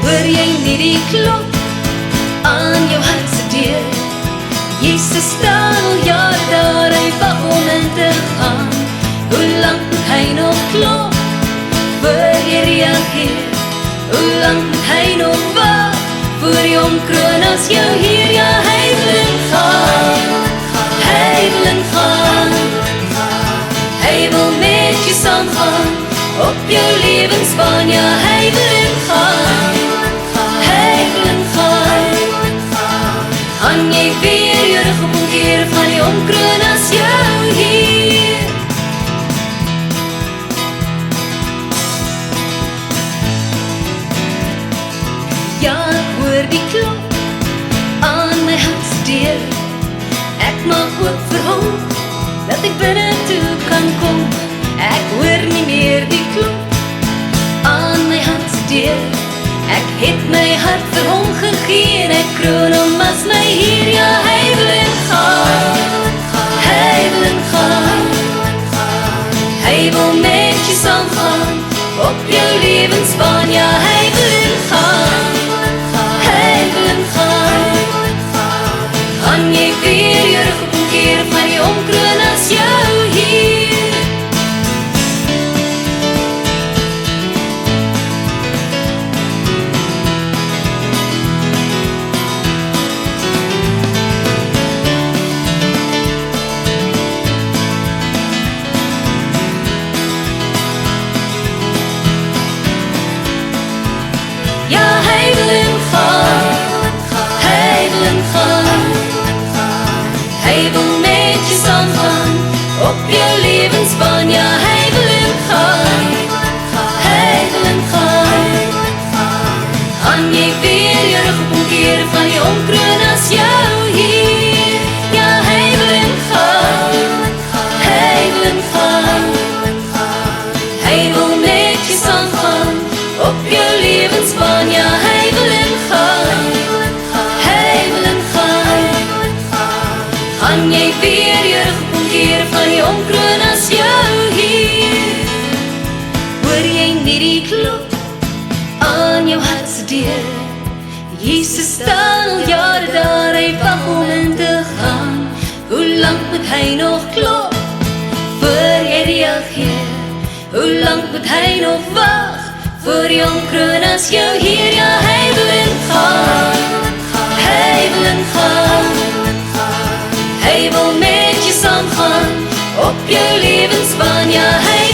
Hoor jy nie die klop aan jou hart se deur? Jesus staan al jare daar, hy wag om in te gaan. Hoe lang moet hy nog klop, voor jy reageer? Hoe lang moet hy nog wag, voor jy omkroon as jou hier? Ja, hy wil ingaan, hy wil ingaan, hy wil met jy saamgaan, op jou lewensbaan. Ja, hy wil ingaan, hy wil ingaan, gaan jy weer jou rug op omkeer, van die omkroon as jou hier? Ja, ek hoor die klop aan my hart se deur. Ek maak oop vir hom, dat ek binne toe kan kom. Ek hoor nie meer die klop aan my hart se deur. Ek het my hart vir hom gegee en ek kroon hom as my Heer. Ja, hy wil ingaan, hy wil ingaan, hy wil met jy saamgaan, op jou lewensbaan. Ja, hy wil ingaan, hy wil ingaan, gaan jy weer jou rug op omkeer, van die omkroon as jou hier? Ja, hy wil ingaan, hy wil ingaan, hy wil met jy saamgaan, op jou lewensbaan. Ja, hy wil ingaan, hy wil ingaan, gaan jy weer jou rug op omkeer, van die omkroon as jou hier? Ja, hy wil ingaan, hy wil ingaan, hy wil met jy saamgaan, op jou lewensbaan. Ja, hy wil ingaan, hy wil ingaan, gaan jy weer jou rug op omkeer, van die omkroon as jou hier? Hoor jy nie die klop aan jou hart se deur? Jesus staan al jare daar, hy wag om in te gaan. Hoe lang moet hy nog klop, voor jy reageer? Hoe lang moet hy nog wag, voor jy omkroon as jou Heer? Ja, hy wil ingaan, hy wil ingaan, hy wil met jy saamgaan, op jou lewensbaan. Ja, hy